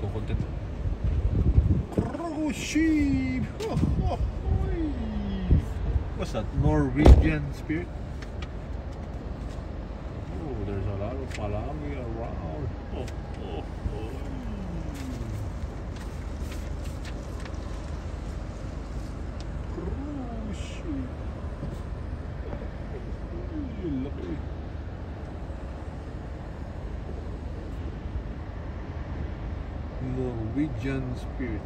kong content. Cruise ship! What's that? Norwegian Spirit? Oh, there's a lot of palami around. Cruise ship. Laki. Norwegian Spirit.